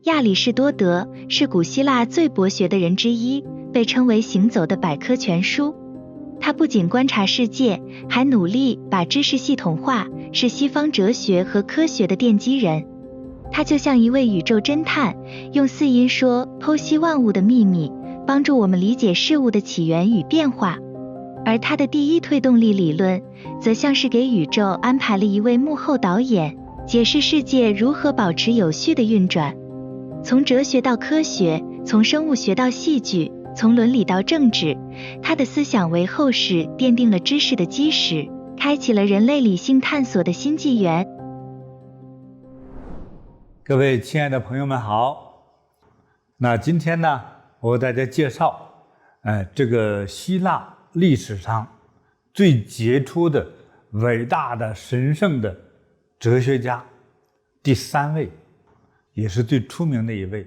亚里士多德是古希腊最博学的人之一，被称为行走的百科全书。他不仅观察世界，还努力把知识系统化，是西方哲学和科学的奠基人。他就像一位宇宙侦探，用四音说剖析万物的秘密，帮助我们理解事物的起源与变化。而他的第一推动力理论，则像是给宇宙安排了一位幕后导演，解释世界如何保持有序的运转。从哲学到科学，从生物学到戏剧，从伦理到政治，他的思想为后世奠定了知识的基石，开启了人类理性探索的新纪元。各位亲爱的朋友们好，那今天呢，我为大家介绍这个希腊历史上最杰出的伟大的神圣的哲学家第3位，也是最出名的一位，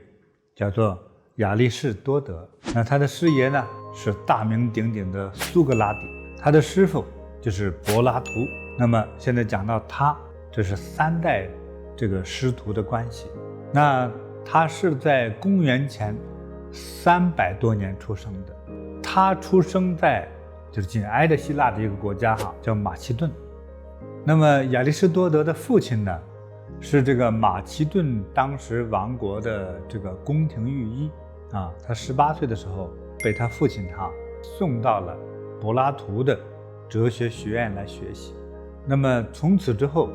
叫做亚里士多德。那他的师爷呢是大名鼎鼎的苏格拉底，他的师傅就是柏拉图。那么现在讲到他，这是3代这个师徒的关系。那他是在公元前300多年出生的，他出生在就是紧挨着希腊的一个国家叫马其顿。那么亚里士多德的父亲呢，是这个马其顿当时王国的这个宫廷御医他18岁的时候被他父亲送到了柏拉图的哲学学院来学习。那么从此之后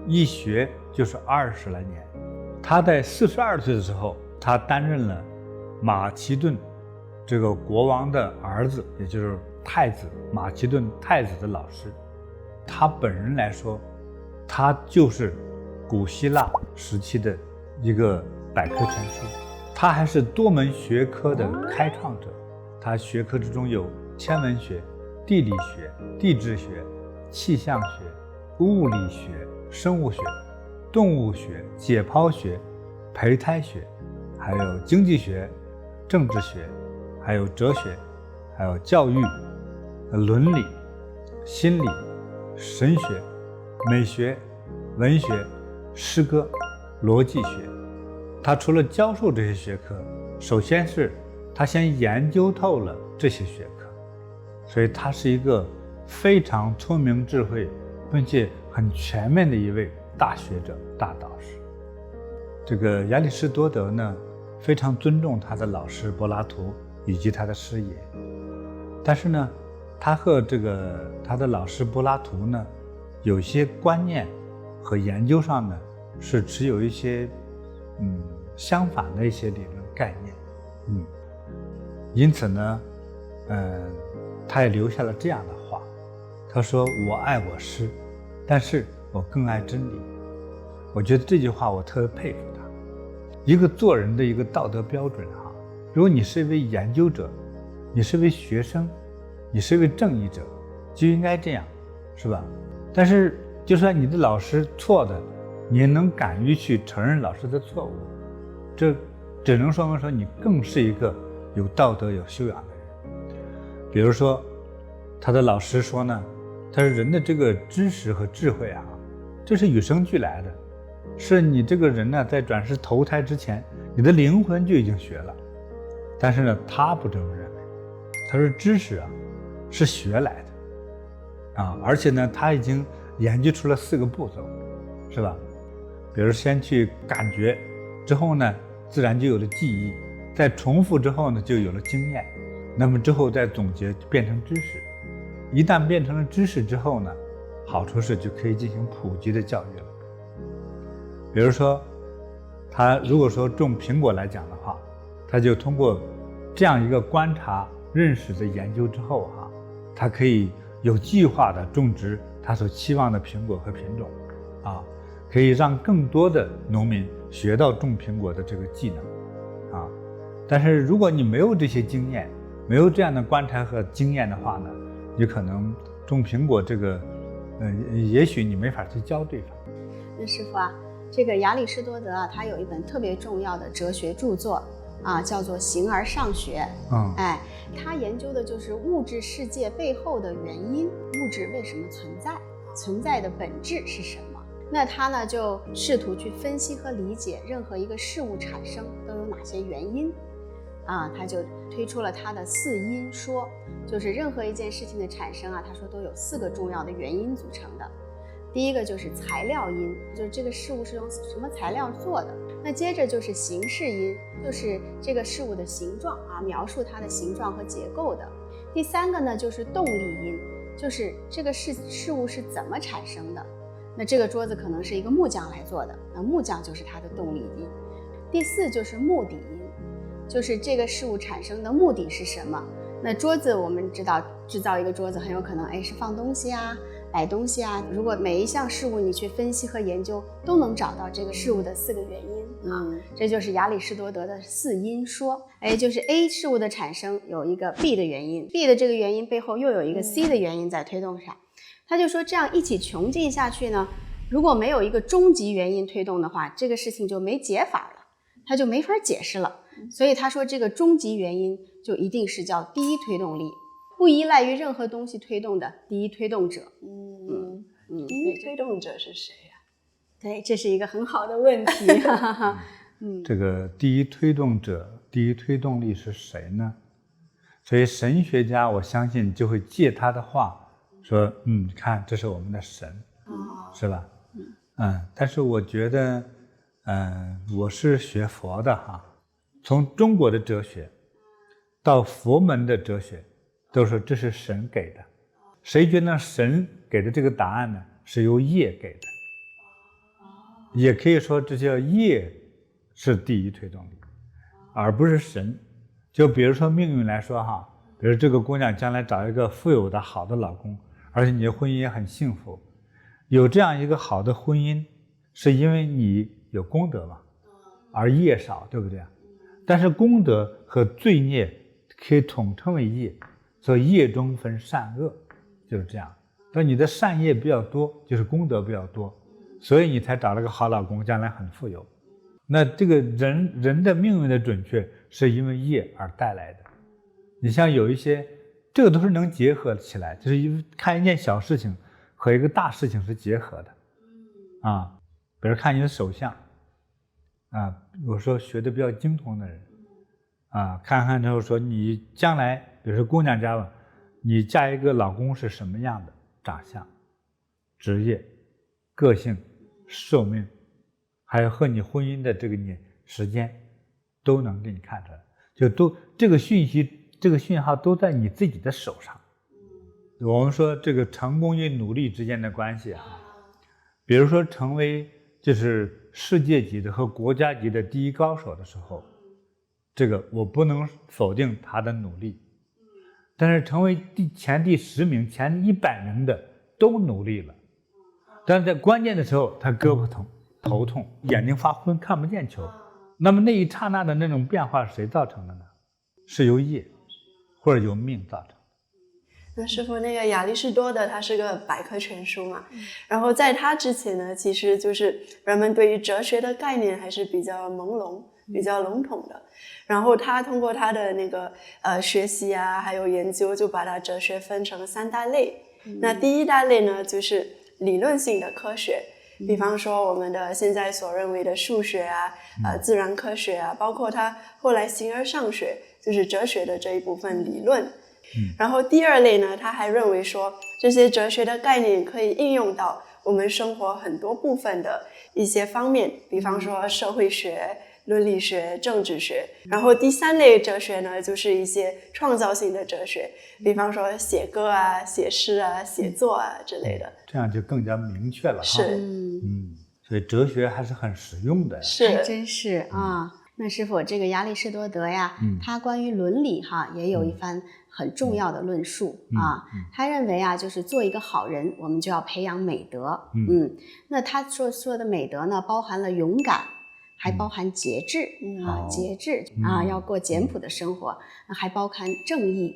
一学就是20来年。他在42岁的时候，他担任了马其顿这个国王的儿子，也就是太子马其顿太子的老师。他本人来说，他就是古希腊时期的一个百科全书。他还是多门学科的开创者，他学科之中有天文学、地理学、地质学、气象学、物理学、生物学、动物学、解剖学、胚胎学，还有经济学、政治学，还有哲学，还有教育、伦理、心理、神学、美学、文学、诗歌、逻辑学。他除了教授这些学科，首先是他先研究透了这些学科，所以他是一个非常聪明智慧并且很全面的一位大学者、大导师。这个亚里士多德呢，非常尊重他的老师柏拉图以及他的师爷，但是呢，他和他的老师柏拉图呢，有些观念和研究上呢，是持有一些相反的一些理论概念。因此呢，他也留下了这样的话，他说：“我爱我师，但是我更爱真理。”我觉得这句话我特别佩服他。一个做人的一个道德标准如果你是一位研究者，你是一位学生，你是一位正义者，就应该这样，是吧？但是就算你的老师错的，你也能敢于去承认老师的错误，这只能说明说你更是一个有道德有修养的人。比如说他的老师说呢，他说人的这个知识和智慧这是与生俱来的，是你这个人呢在转世投胎之前，你的灵魂就已经学了。但是呢，他不这么认为，他说知识是学来的而且呢，他已经研究出了4个步骤，是吧？比如先去感觉，之后呢，自然就有了记忆，在重复之后呢，就有了经验，那么之后再总结变成知识。一旦变成了知识之后呢，好处是就可以进行普及的教育了。比如说他如果说种苹果来讲的话，他就通过这样一个观察认识的研究之后他可以有计划的种植他所期望的苹果和品种可以让更多的农民学到种苹果的这个技能但是如果你没有这些经验，没有这样的观察和经验的话呢，你可能种苹果这个也许你没法去教对方。那师傅这个亚里士多德他有一本特别重要的哲学著作叫做《形而上学》。他研究的就是物质世界背后的原因，物质为什么存在，存在的本质是什么。那他呢就试图去分析和理解任何一个事物产生都有哪些原因啊，他就推出了他的4因说，就是任何一件事情的产生啊，他说都有4个重要的原因组成的。第一个就是材料因，就是这个事物是用什么材料做的。那接着就是形式因，就是这个事物的形状啊，描述它的形状和结构的。第3个呢就是动力因，就是这个事物是怎么产生的。那这个桌子可能是一个木匠来做的，那木匠就是它的动力因。第4就是目的因，就是这个事物产生的目的是什么。那桌子我们知道，制造一个桌子很有可能是放东西啊，摆东西啊。如果每一项事物你去分析和研究，都能找到这个事物的4个原因啊。这就是亚里士多德的4因说。就是 A 事物的产生有一个 B 的原因， B 的这个原因背后又有一个 C 的原因在推动它。他就说这样一起穷尽下去呢，如果没有一个终极原因推动的话，这个事情就没解法了，它就没法解释了。所以他说这个终极原因就一定是叫第一推动力，不依赖于任何东西推动的第一推动者。第一推动者是谁呀？对，这是一个很好的问题。这个第一推动者、第一推动力是谁呢？所以神学家我相信就会借他的话说，看这是我们的神，是吧？但是我觉得，我是学佛的哈，从中国的哲学到佛门的哲学，都说这是神给的。谁觉得神给的这个答案呢？是由业给的，也可以说这叫业是第一推动力，而不是神。就比如说命运来说哈，比如这个姑娘将来找一个富有的好的老公，而且你的婚姻也很幸福，有这样一个好的婚姻，是因为你有功德嘛，而业少，对不对？但是功德和罪孽可以统称为业，所以业中分善恶，就是这样。当你的善业比较多，就是功德比较多，所以你才找了个好老公，将来很富有。那这个人的命运的准确是因为业而带来的。你像有一些这个都是能结合起来，就是看一件小事情和一个大事情是结合的比如看你的手相有时候学的比较精通的人看看之后说你将来比如说姑娘家吧，你嫁一个老公是什么样的长相、职业、个性、寿命，还有和你婚姻的这个时间都能给你看出来，就都这个讯号都在你自己的手上。我们说这个成功与努力之间的关系比如说成为就是世界级的和国家级的第一高手的时候，这个我不能否定他的努力，但是成为前第10名、前100名的都努力了，但是在关键的时候他胳膊疼、头痛、眼睛发昏、看不见球，那么那一刹那的那种变化是谁造成的呢？是由业或者由命造成的。那师父，那个亚里士多德他是个百科全书嘛，然后在他之前呢，其实就是人们对于哲学的概念还是比较朦胧、比较笼统的。然后他通过他的那个学习还有研究，就把他哲学分成3大类。那第一大类呢，就是理论性的科学，比方说我们的现在所认为的数学自然科学包括他后来形而上学，就是哲学的这一部分理论。然后第二类呢，他还认为说这些哲学的概念可以应用到我们生活很多部分的一些方面，比方说社会学、伦理学、政治学。然后第3类哲学呢，就是一些创造性的哲学，比方说写歌写诗写作之类的。这样就更加明确了是所以哲学还是很实用的。是，还真是那师父，这个亚里士多德呀，他关于伦理也有一番很重要的论述他认为就是做一个好人，我们就要培养美德。那他说的美德呢，包含了勇敢，还包含节制节制要过简朴的生活，还包含正义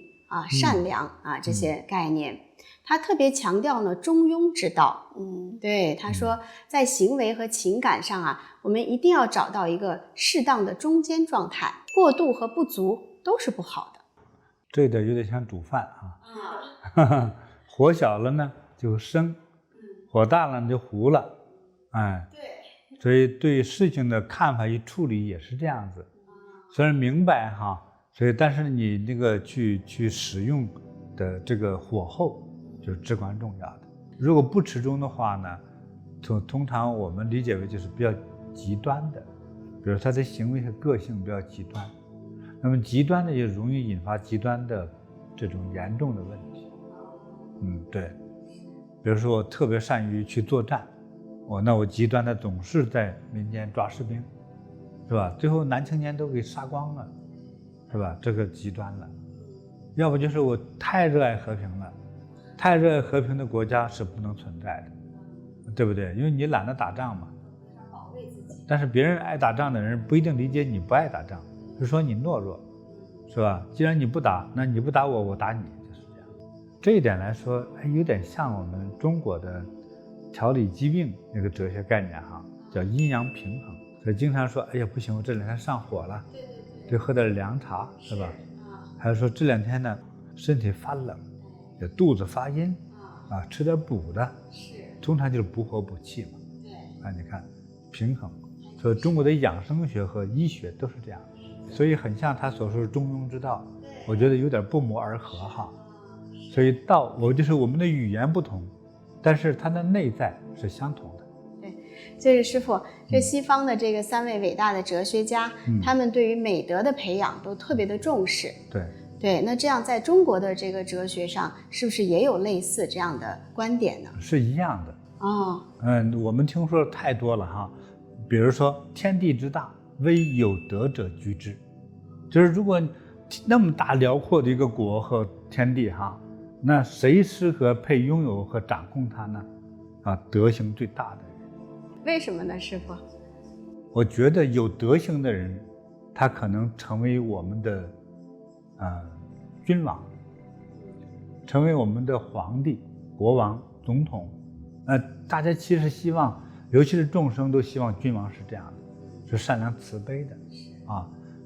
善良这些概念。他特别强调呢中庸之道。对，他说在行为和情感上我们一定要找到一个适当的中间状态，过度和不足都是不好的。这有点像煮饭火小了呢就生，火大了呢就糊了哎，对，所以对事情的看法与处理也是这样子。虽然明白哈，所以但是你那个去使用的这个火候就是至关重要的。如果不持中的话呢，通常我们理解为就是比较极端的，比如他的行为和个性比较极端，那么极端的也容易引发极端的这种严重的问题。对，比如说我特别善于去作战，那我极端的总是在民间抓士兵，是吧？最后男青年都给杀光了，是吧？这个极端了。要不就是我太热爱和平了，太热爱和平的国家是不能存在的，对不对？因为你懒得打仗嘛。保卫自己。但是别人爱打仗的人不一定理解你不爱打仗，是说你懦弱，是吧？既然你不打，那你不打我，我打你，就是这样。这一点来说，有点像我们中国的调理疾病那个哲学概念哈，叫阴阳平衡。所以经常说，哎呀不行，我这两天上火了，得喝点凉茶，是吧？还有说这两天呢，身体发冷，肚子发阴，吃点补的，通常就是补火补气嘛。对，你看平衡。所以中国的养生学和医学都是这样，所以很像他所说的中庸之道，我觉得有点不谋而合哈。所以就是我们的语言不同，但是它的内在是相同的。对，就是师父，这西方的这个3位伟大的哲学家，他们对于美德的培养都特别的重视。对，那这样在中国的这个哲学上，是不是也有类似这样的观点呢？是一样的。我们听说的太多了哈。比如说天地之大，唯有德者居之，就是如果那么大辽阔的一个国和天地哈，那谁适合配拥有和掌控它呢？德行最大的人。为什么呢，师父？我觉得有德行的人，他可能成为我们的君王，成为我们的皇帝、国王、总统。大家其实希望，尤其是众生都希望君王是这样的，是善良慈悲的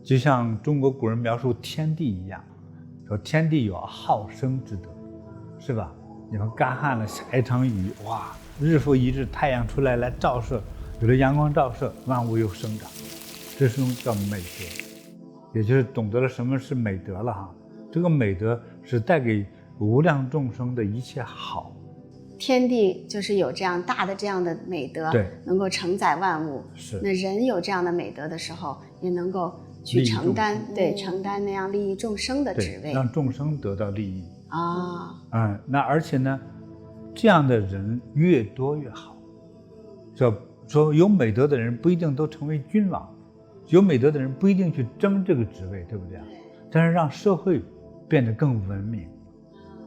就像中国古人描述天地一样，说天地有好生之德，是吧？你们干旱了，下一场雨，哇，日复一日，太阳出来照射，有了阳光照射，万物又生长，这是叫美德，也就是懂得了什么是美德了哈。这个美德是带给无量众生的一切好。天地就是有这样大的这样的美德，对，能够承载万物。是。那人有这样的美德的时候，也能够去承担那样利益众生的职位，让众生得到利益那而且呢，这样的人越多越好。说有美德的人不一定都成为君王，有美德的人不一定去争这个职位，对不对？但是让社会变得更文明、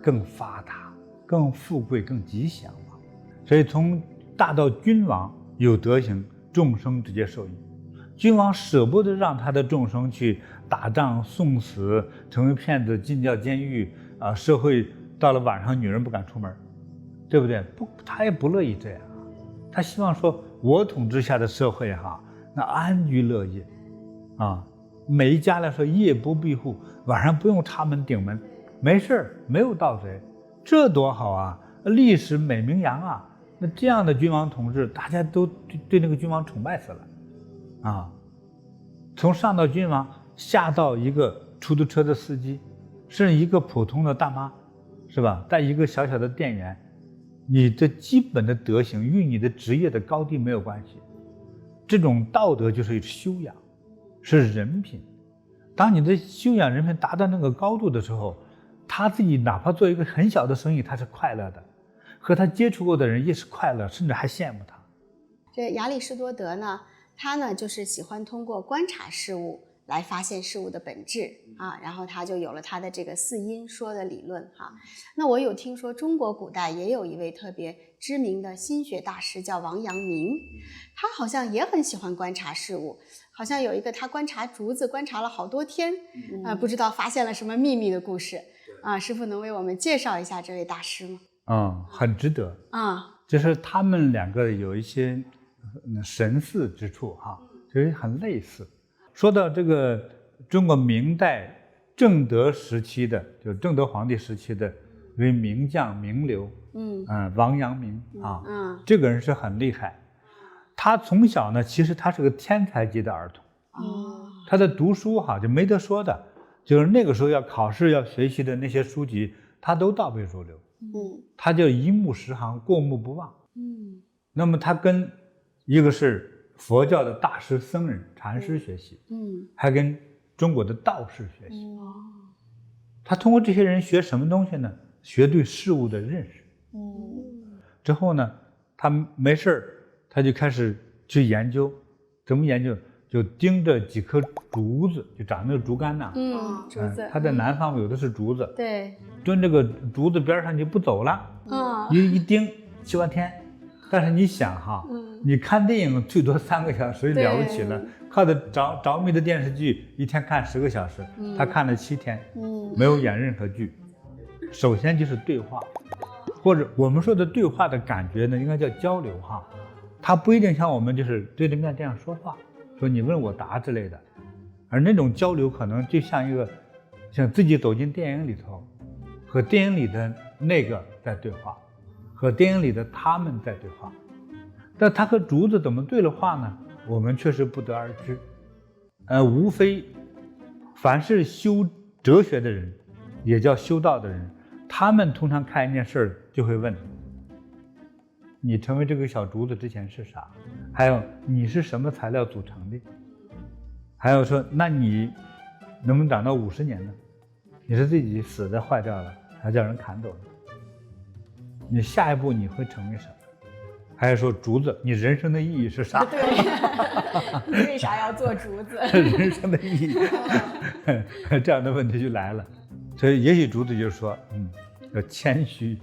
更发达、更富贵、更吉祥嘛。所以从大到君王有德行，众生直接受益。君王舍不得让他的众生去打仗、送死、成为骗子、进掉监狱社会到了晚上女人不敢出门，对不对？他也不乐意这样，他希望说我统治下的社会那安居乐业每一家来说夜不闭户，晚上不用插门顶门，没事没有盗贼，这多好啊！历史美名扬那这样的君王统治，大家都对那个君王崇拜死了从上到君王，下到一个出租车的司机，甚至一个普通的大妈，是吧？带一个小小的店员，你的基本的德行与你的职业的高低没有关系。这种道德就是修养，是人品。当你的修养人品达到那个高度的时候，他自己哪怕做一个很小的生意，他是快乐的，和他接触过的人也是快乐，甚至还羡慕他。这亚里士多德呢，他呢就是喜欢通过观察事物来发现事物的本质然后他就有了他的这个4因说的理论那我有听说中国古代也有一位特别知名的心学大师叫王阳明，他好像也很喜欢观察事物，好像有一个他观察竹子观察了好多天不知道发现了什么秘密的故事师父能为我们介绍一下这位大师吗？很值得就是他们两个有一些神似之处就是很类似。说到这个中国明代正德时期的，就正德皇帝时期的一位名将名流王阳明这个人是很厉害。他从小呢，其实他是个天才级的儿童。他的读书就没得说的，就是那个时候要考试要学习的那些书籍，他都倒背如流。他就一目十行，过目不忘。那么他跟一个是佛教的大师僧人禅师学习，还跟中国的道士学习。他通过这些人学什么东西呢？学对事物的认识。之后呢，他没事他就开始去研究，怎么研究？就盯着几棵竹子，就长那个竹竿呐。竹子。他在南方有的是竹子。对。蹲这个竹子边上就不走了。一盯7、8天。但是你想你看电影最多3个小时就了不起了，靠着着迷的电视剧一天看10个小时，他看了7天，没有演任何剧。首先就是对话，或者我们说的对话的感觉呢，应该叫交流他不一定像我们就是对着面这样说话，说你问我答之类的，而那种交流可能就像自己走进电影里头，和电影里的那个在对话，和电影里的他们在对话。但他和竹子怎么对了话呢？我们确实不得而知。无非凡是修哲学的人，也叫修道的人，他们通常看一件事就会问：你成为这个小竹子之前是啥？还有你是什么材料组成的？还有说，那你能不能长到50年呢？你是自己死的坏掉了，还叫人砍走了？你下一步你会成为什么？还有说竹子，你人生的意义是啥？对，你为啥要做竹子？人生的意义，这样的问题就来了。所以也许竹子就说，要谦虚。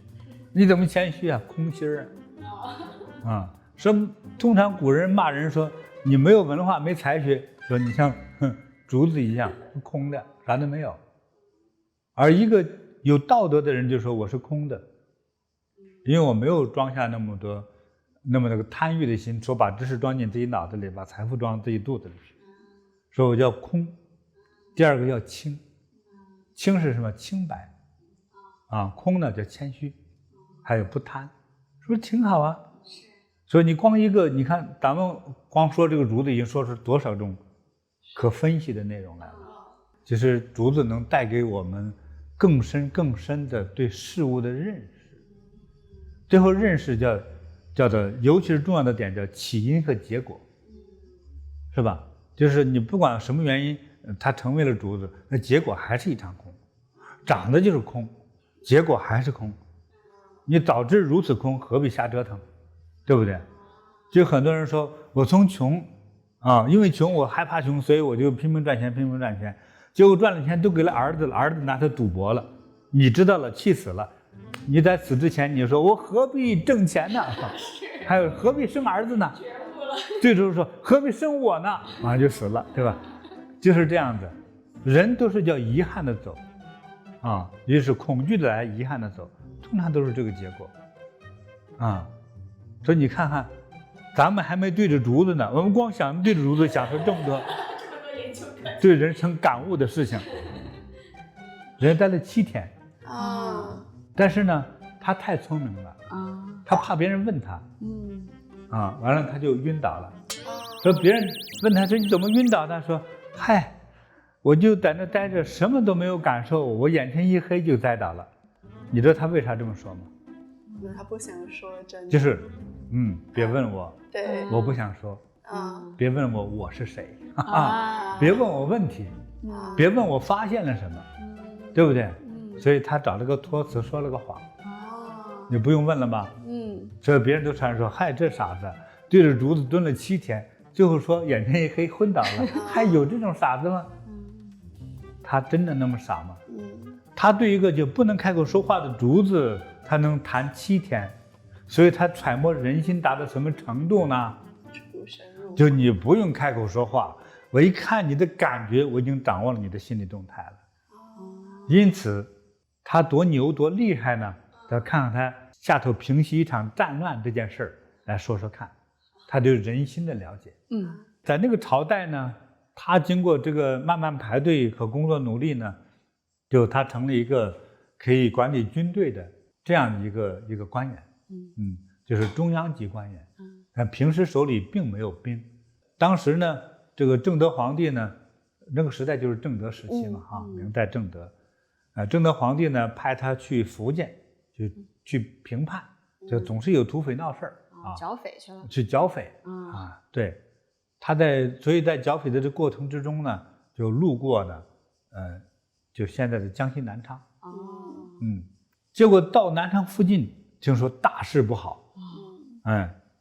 你怎么谦虚啊？空心说通常古人骂人说你没有文化没才学，说你像竹子一样空的，啥都没有。而一个有道德的人就说我是空的，因为我没有装下那么那个贪欲的心，说把知识装进自己脑子里，把财富装自己肚子里去，说我叫空。第二个叫清，清是什么？清白空呢叫谦虚，还有不贪，是不是挺好啊？所以你光一个，你看咱们光说这个竹子已经说出多少种可分析的内容来了。其实竹子能带给我们更深的对事物的认识。最后认识叫做，尤其是重要的点叫起因和结果，是吧？就是你不管什么原因，它成为了竹子，那结果还是一场空，长得就是空，结果还是空。你早知如此空，何必瞎折腾？对不对？就很多人说我从穷因为穷我害怕穷，所以我就拼命赚钱，结果赚了钱都给了儿子了，儿子拿它赌博了，你知道了，气死了。你在死之前你说我何必挣钱呢？还有何必生儿子呢？最终说何必生我呢？马上就死了，对吧？就是这样子，人都是叫遗憾的走也是恐惧的来，遗憾的走，通常都是这个结果所以你看看，咱们还没对着竹子呢，我们光想对着竹子想出这么多对人生感悟的事情。人待了7天但是呢他太聪明了他怕别人问他完了他就晕倒了。说别人问他说你怎么晕倒？他说嗨，我就在那待着，什么都没有感受，我眼前一黑就栽倒了。你知道他为啥这么说吗？他不想说真的，就是别问我，对，我不想说别问我是谁别问我问题别问我发现了什么对不对？所以他找了个托词，说了个谎你不用问了吧所以别人都传说嗨，这傻子对着竹子蹲了7天，最后说眼前一黑昏倒了还有这种傻子吗？他真的那么傻吗？他对一个就不能开口说话的竹子他能谈7天，所以他揣摩人心达到什么程度呢？就你不用开口说话，我一看你的感觉，我已经掌握了你的心理动态了因此他多牛多厉害呢？咱看看他下头平息一场战乱这件事儿来说说看，他对人心的了解在那个朝代呢，他经过这个慢慢排队和工作努力呢，就他成了一个可以管理军队的这样一个官员就是中央级官员但平时手里并没有兵。当时呢，这个正德皇帝呢，那个时代就是正德时期嘛，明代正德，正德皇帝呢派他去福建，去平叛，就总是有土匪闹事儿剿匪去了，去剿匪对，所以在剿匪的这过程之中呢，就路过呢，就现在的江西南昌。结果到南昌附近，听说大事不好。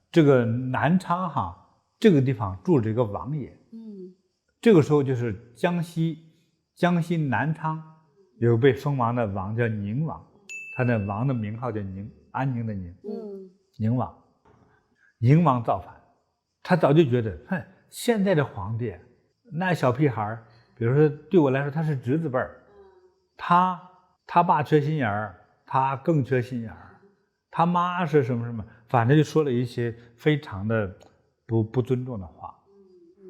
这个南昌这个地方住着一个王爷。这个时候就是江西南昌有被封王的王叫宁王，他的王的名号叫宁，安宁的宁。宁王。宁王造反，他早就觉得，现在的皇帝那小屁孩，比如说对我来说他是侄子辈儿，他爸缺心眼儿，他更缺心眼儿，他妈是什么什么，反正就说了一些非常的不尊重的话。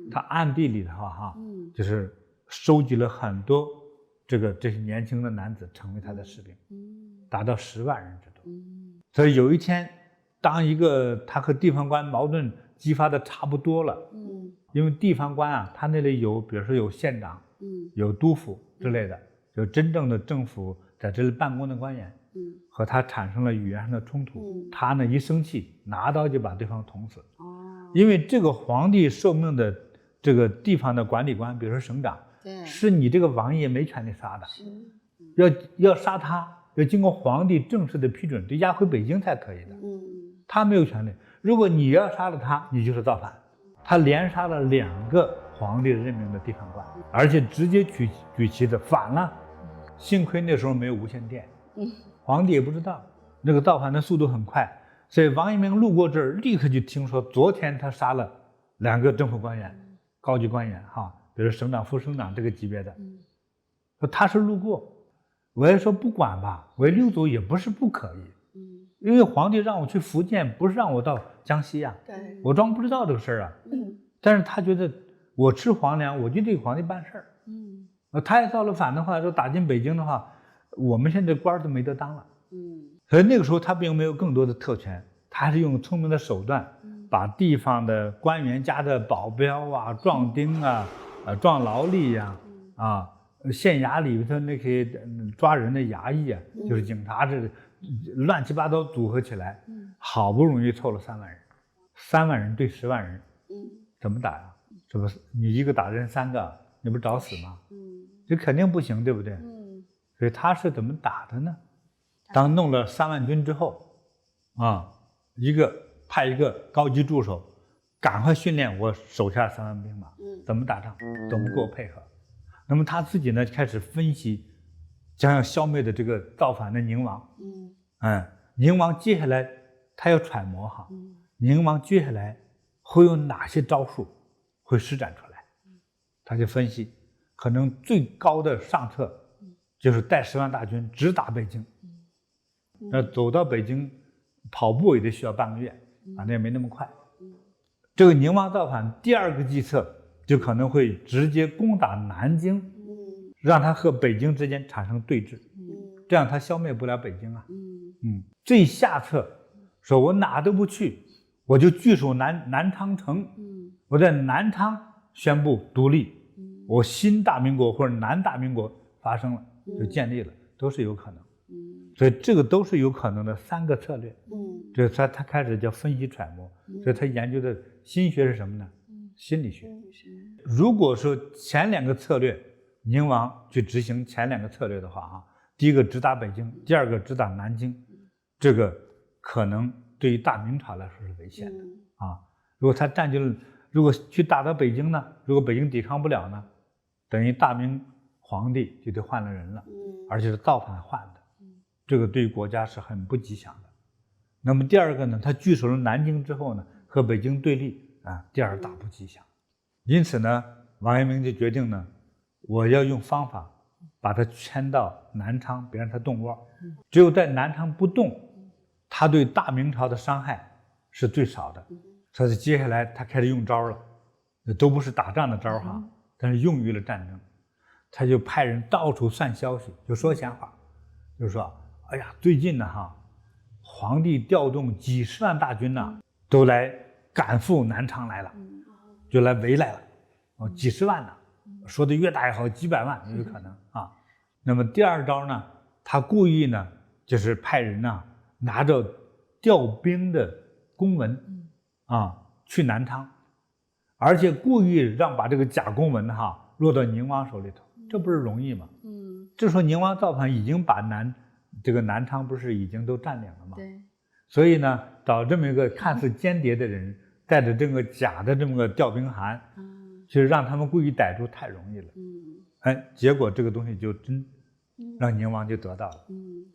他暗地里的话就是收集了很多这些年轻的男子成为他的士兵，达到10万人之多。所以有一天，当他和地方官矛盾激发的差不多了，因为地方官他那里有，比如说有县长，有督府之类的，有真正的政府在这里办公的官员，和他产生了语言上的冲突，他呢一生气，拿刀就把对方捅死。因为这个皇帝受命的这个地方的管理官，比如说省长，是你这个王爷没权利杀的，要杀他要经过皇帝正式的批准，得押回北京才可以的。他没有权利，如果你要杀了他，你就是造反。他连杀了2个皇帝任命的地方官，而且直接举旗子反了。幸亏那时候没有无线电，皇帝也不知道，那个造反的速度很快，所以王阳明路过这儿，立刻就听说昨天他杀了2个政府官员，高级官员比如省长、副省长这个级别的。他是路过，我也说不管吧，我溜走也不是不可以，因为皇帝让我去福建，不是让我到江西啊，我装不知道这个事儿啊。但是他觉得我吃皇粮，我就得给皇帝办事儿。他也造了反的话，说打进北京的话，我们现在官都没得当了。所以那个时候他并没有更多的特权，他还是用聪明的手段，把地方的官员家的保镖壮丁壮劳力县衙里头那些抓人的衙役就是警察，这乱七八糟组合起来，好不容易凑了3万人，3万人对10万人，怎么打呀？这不是你一个打人3个，你不找死吗？这肯定不行，对不对？所以他是怎么打的呢？当弄了3万军之后，派一个高级助手，赶快训练我手下3万兵马，怎么打仗，怎么跟我配合。那么他自己呢，开始分析将要消灭的这个造反的宁王。宁王接下来他要揣摩宁王接下来会有哪些招数会施展出来。他就分析，可能最高的上策就是带10万大军直打北京。那走到北京跑步也得需要半个月，反正也没那么快。这个宁王造反第2个计策就可能会直接攻打南京，让他和北京之间产生对峙，这样他消灭不了北京啊。最下策说，我哪都不去，我就据守南昌城，我在南昌宣布独立，我新大明国或者南大明国发生了，就建立了，都是有可能。所以这个都是有可能的3个策略。这他开始叫分析揣摩，所以他研究的心学是什么呢？心理学。如果说前2个策略，宁王去执行前2个策略的话第一个直打北京，第2个直打南京，这个可能对于大明朝来说是危险的如果他占据了，如果去打到北京呢，如果北京抵抗不了呢，等于大明皇帝就得换了人了，而且是造反换的，这个对于国家是很不吉祥的。那么第2个呢，他据守了南京之后呢，和北京对立第2大不吉祥。因此呢，王阳明就决定呢，我要用方法把他迁到南昌，别让他动窝。只有在南昌不动，他对大明朝的伤害是最少的。所以接下来他开始用招了，都不是打仗的招但是用于了战争。他就派人到处散消息，就说闲话，就说哎呀，最近呢皇帝调动几10万大军都来赶赴南昌来了，就来围来了，几十万呢，说的越大越好，几百万也有可能啊。那么第二招呢，他故意呢，就是派人呢拿着调兵的公文去南昌，而且故意让把这个假公文落到宁王手里头，这不是容易吗？这时候宁王造反已经把这个南昌不是已经都占领了吗？对。所以呢，找这么一个看似间谍的人，带着这个假的这么个调兵函，就是让他们故意逮住太容易了。结果这个东西就真让宁王就得到了。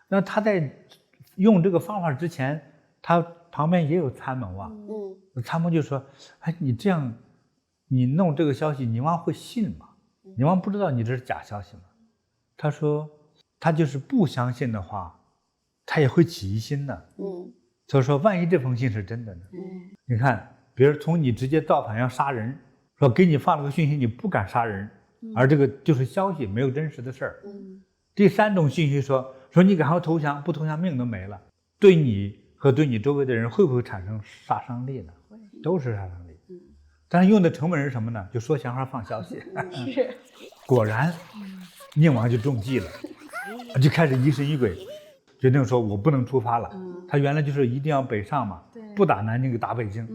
那他在用这个方法之前，他旁边也有参谋啊。参谋就说：“哎，你这样，你弄这个消息，宁王会信吗？宁王不知道你这是假消息吗？”他说：“他就是不相信的话，他也会起疑心的。”他说：“万一这封信是真的呢？你看，比如从你直接造反要杀人，说给你放了个讯息，你不敢杀人，而这个就是消息，没有真实的事儿。第三种信息说你赶快投降，不投降命都没了，对你和对你周围的人会不会产生杀伤力呢？都是杀伤力。但是用的成本是什么呢？就说闲话放消息。是。果然，宁王就中计了，就开始疑神疑鬼。”决定说，我不能出发了。他原来就是一定要北上嘛，不打南京就打北京。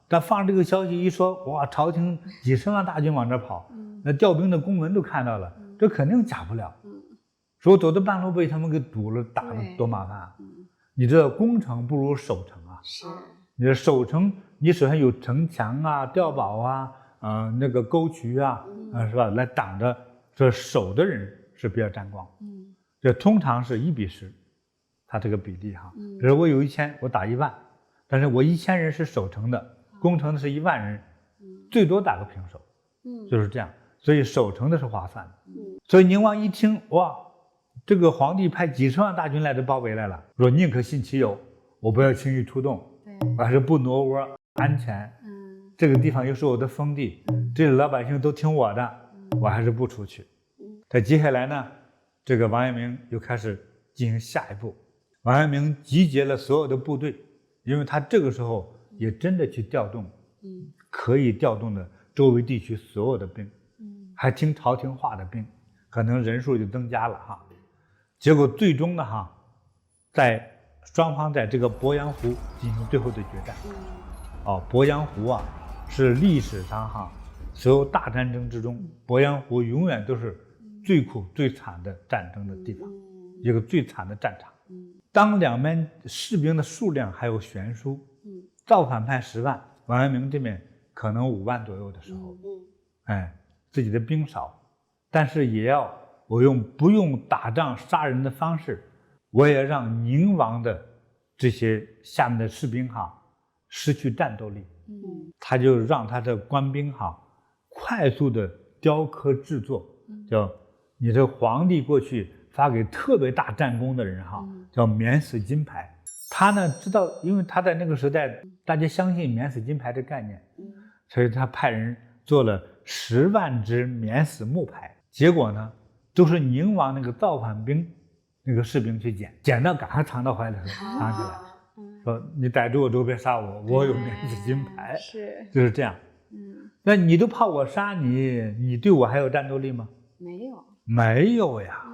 但放这个消息一说，哇，朝廷几十万大军往这跑，那调兵的公文都看到了，这肯定假不了。说走到半路被他们给堵了，打了多麻烦啊！你这攻城不如守城啊。是。你这守城，你首先有城墙啊、碉堡啊、那个沟渠啊，是吧？来挡着，这守的人是比较沾光。这通常是1比10，它这个比例比如我有1000，我打1万，但是我1000人是守城的，攻城的是1万人，最多打个平手，就是这样。所以守城的是划算的。所以宁王一听，哇，这个皇帝派几十万大军来这包围来了，说宁可信其有，我不要轻易出动，我还是不挪窝，安全。这个地方又是我的封地，这里老百姓都听我的，我还是不出去。接下来呢？这个王阳明又开始进行下一步。王阳明集结了所有的部队，因为他这个时候也真的去调动，可以调动的周围地区所有的兵，还听朝廷话的兵，可能人数就增加了结果最终呢在双方在这个鄱阳湖进行最后的决战。鄱阳湖是历史上所有大战争之中，鄱阳湖永远都是最苦最惨的战争的地方，一个最惨的战场。当两边士兵的数量还有悬殊，造反派10万，王阳明这边可能5万左右的时候，自己的兵少，但是也要我不用打仗杀人的方式，我也让宁王的这些下面的士兵失去战斗力。他就让他的官兵快速的雕刻制作，叫你这皇帝过去发给特别大战功的人叫免死金牌。他呢知道，因为他在那个时代大家相信免死金牌这概念，所以他派人做了10万只免死木牌。结果呢都是宁王那个造反兵那个士兵去捡到赶快藏到怀里头藏起来，说你逮住我之后别杀我，我有免死金牌。是，就是这样。那你都怕我杀你，你对我还有战斗力吗？没有呀。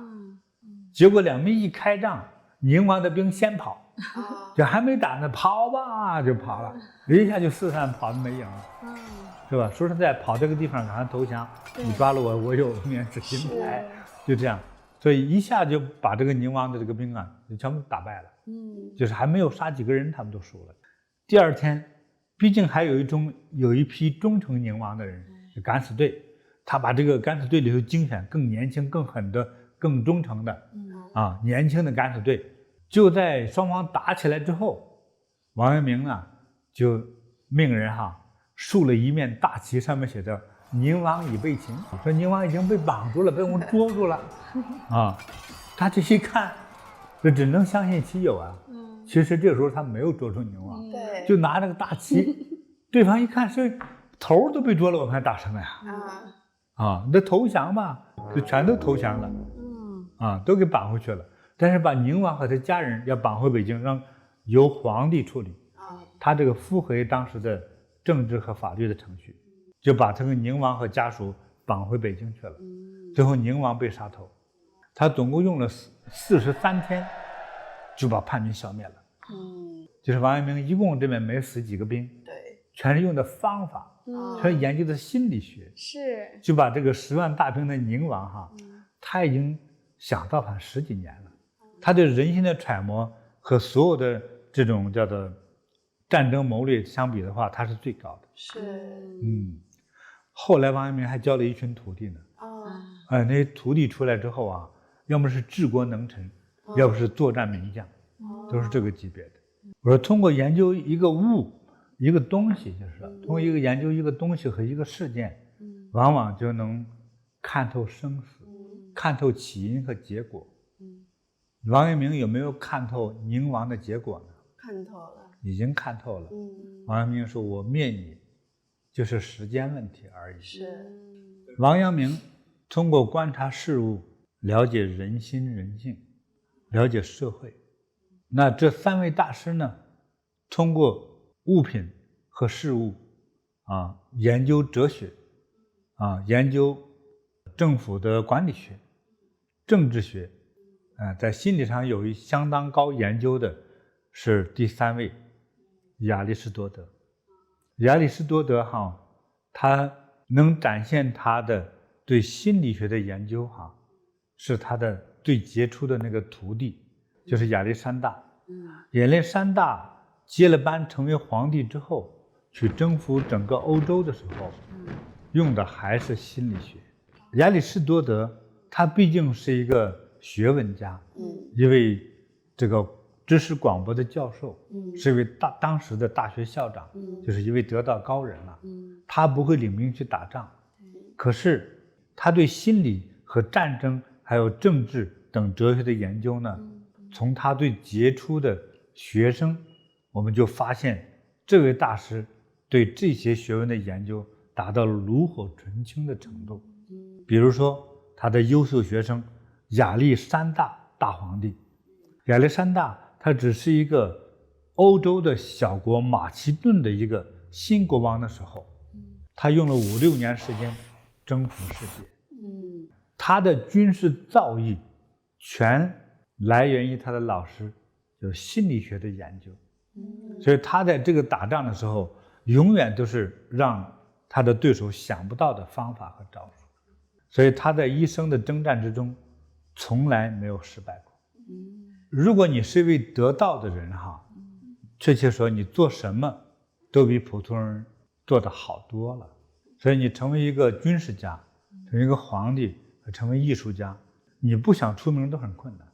结果两边一开仗，宁王的兵先跑，就还没打呢，跑吧就跑了，一下就4散跑都没影了，是吧？说实在，跑这个地方赶快投降，你抓了我，我有免死金牌，就这样。所以一下就把这个宁王的这个兵就全部打败了。就是还没有杀几个人，他们都输了。第二天，毕竟还有一批忠诚宁王的人，敢死队，他把这个敢死队里头精选更年轻、更狠的、更忠诚的年轻的敢死队。就在双方打起来之后，王阳明就命人竖了一面大旗，上面写着“宁王已被擒”，说宁王已经被绑住了，被我们捉住了。他这一看，就只能相信其有其实这时候他没有捉住宁王，就拿着个大旗，对方一看是头都被捉了，我们还打什么呀？你投降吧，就全都投降了，都给绑回去了。但是把宁王和他家人要绑回北京，让由皇帝处理。他这个符合当时的政治和法律的程序，就把这个宁王和家属绑回北京去了。最后宁王被杀头，他总共用了43天就把叛军消灭了。就是王阳明一共这边没死几个兵，对，全是用的方法，全是研究的心理学，是就把这个10万大兵的宁王他已经想造反10几年了，他对人心的揣摩和所有的这种叫做战争谋略相比的话，他是最高的。是，后来王阳明还教了一群徒弟呢。那些徒弟出来之后要么是治国能臣，要不是作战名将，都是这个级别的。我说通过研究一个物，一个东西，就是通过研究一个东西和一个事件，往往就能看透生死，看透起因和结果。王阳明有没有看透宁王的结果呢？看透了，已经看透了。王阳明说：“我灭你，就是时间问题而已。”是。王阳明通过观察事物，了解人心人性，了解社会。那这3位大师呢，通过物品和事物研究哲学研究政府的管理学、政治学在心理上有相当高研究的是第3位亚里士多德。亚里士多德他能展现他的对心理学的研究是他的最杰出的那个徒弟，就是亚历山大。亚历山大接了班成为皇帝之后，去征服整个欧洲的时候，用的还是心理学。亚里士多德他毕竟是一个学问家，一位这个知识广博的教授，是一位当时的大学校长，就是一位得道高人了。他不会领兵去打仗，可是他对心理和战争还有政治等哲学的研究呢，从他最杰出的学生，我们就发现这位大师对这些学问的研究达到了炉火纯青的程度。比如说他的优秀学生亚历山大大皇帝，亚历山大他只是一个欧洲的小国马其顿的一个新国王的时候，他用了5、6年时间征服世界。他的军事造诣全来源于他的老师，就是心理学的研究。所以他在这个打仗的时候，永远都是让他的对手想不到的方法和招数。所以他在一生的征战之中，从来没有失败过。如果你是一位得道的人确切说你做什么都比普通人做得好多了。所以你成为一个军事家，成为一个皇帝，成为艺术家，你不想出名都很困难。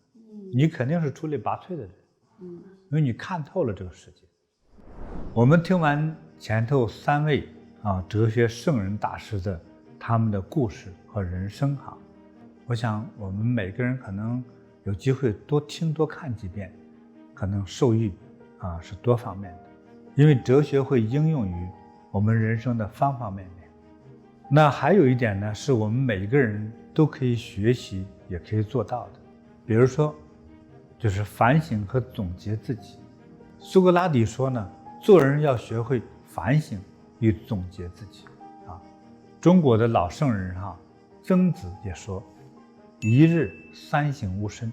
你肯定是出类拔萃的人，因为你看透了这个世界。我们听完前头3位哲学圣人大师的他们的故事和人生我想我们每个人可能有机会多听多看几遍，可能受益是多方面的。因为哲学会应用于我们人生的方方面面。那还有一点呢，是我们每一个人都可以学习也可以做到的。比如说就是反省和总结自己。苏格拉底说呢，做人要学会反省与总结自己中国的老圣人曾子也说一日3省吾身，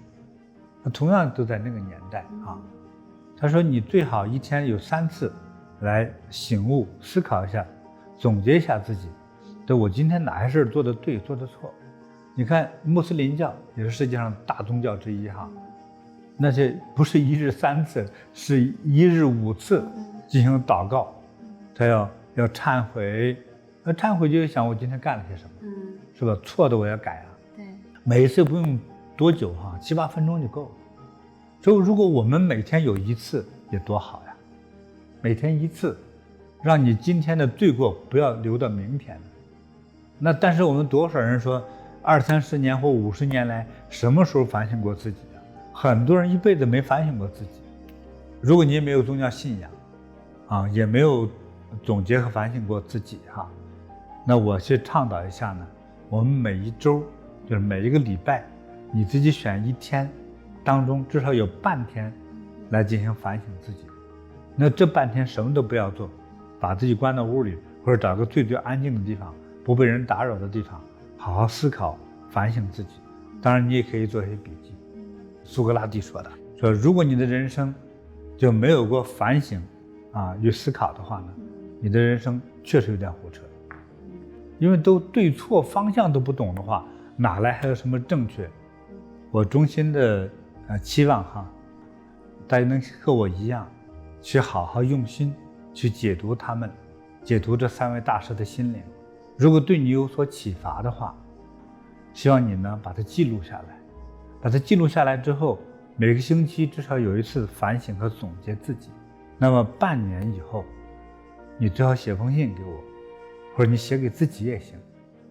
同样都在那个年代他说你最好一天有3次来醒悟思考一下，总结一下自己，我今天哪些事做得对做得错。你看穆斯林教也是世界上大宗教之一那些不是一日3次，是一日5次进行祷告，他要忏悔，忏悔就是想我今天干了些什么，是吧？错的我要改对，每一次不用多久7、8分钟就够了。所以如果我们每天有1次也多好呀，每天1次，让你今天的罪过不要留到明天了。那但是我们多少人说20、30年或50年来什么时候反省过自己很多人一辈子没反省过自己。如果你也没有宗教信仰也没有总结和反省过自己那我去倡导一下呢，我们每一周就是每一个礼拜，你自己选1天当中至少有半天来进行反省自己。那这半天什么都不要做，把自己关到屋里，或者找个最安静的地方，不被人打扰的地方，好好思考反省自己。当然你也可以做一些笔记。苏格拉底说的，说如果你的人生就没有过反省与思考的话呢，你的人生确实有点胡扯。因为都对错方向都不懂的话，哪来还有什么正确？我衷心的期望大家能和我一样，去好好用心去解读这3位大师的心灵。如果对你有所启发的话，希望你呢把它记录下来。把它记录下来之后，每个星期至少有一次反省和总结自己。那么半年以后，你最好写封信给我，或者你写给自己也行，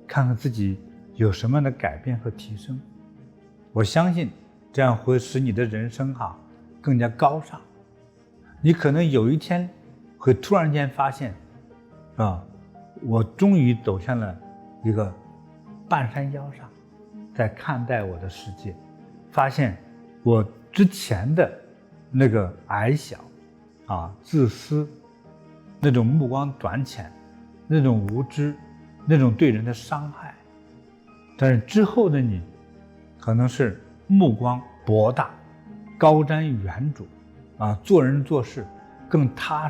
看看自己有什么样的改变和提升。我相信这样会使你的人生更加高尚。你可能有一天会突然间发现我终于走向了一个半山腰上，在看待我的世界，发现我之前的那个矮小自私，那种目光短浅，那种无知，那种对人的伤害。但是之后的你可能是目光博大，高瞻远瞩做人做事更踏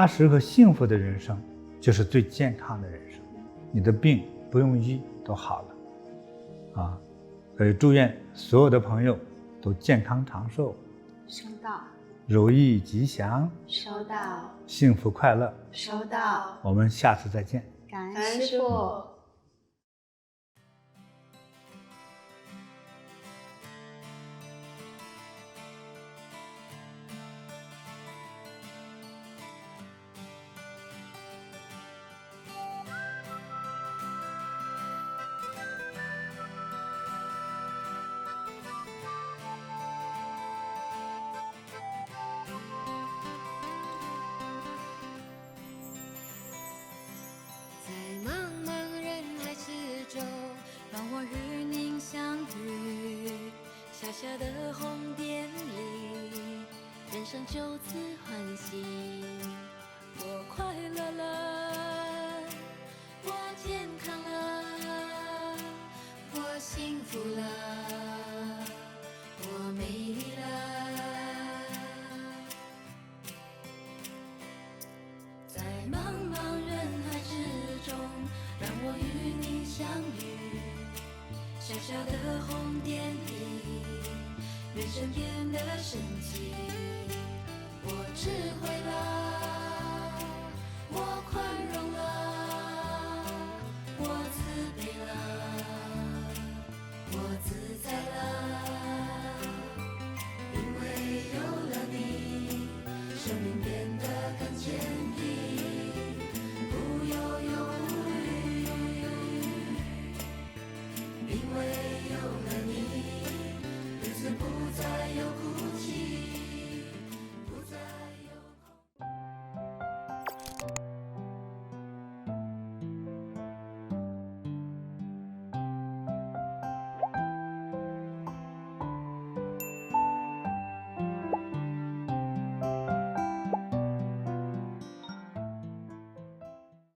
实和幸福的人生就是最健康的人生。你的病不用医都好了所以祝愿所有的朋友都健康长寿，收到。如意吉祥，收到。幸福快乐，收到。我们下次再见。感感恩恩师师父父。在茫茫人海之中，让我与您相遇。小小的红点里，人生就此欢喜。我快乐了，我健康了，我幸福了，我美丽了。在茫茫人海之中，让我与你相遇。小小的红点里，人生变得神奇。我智慧了，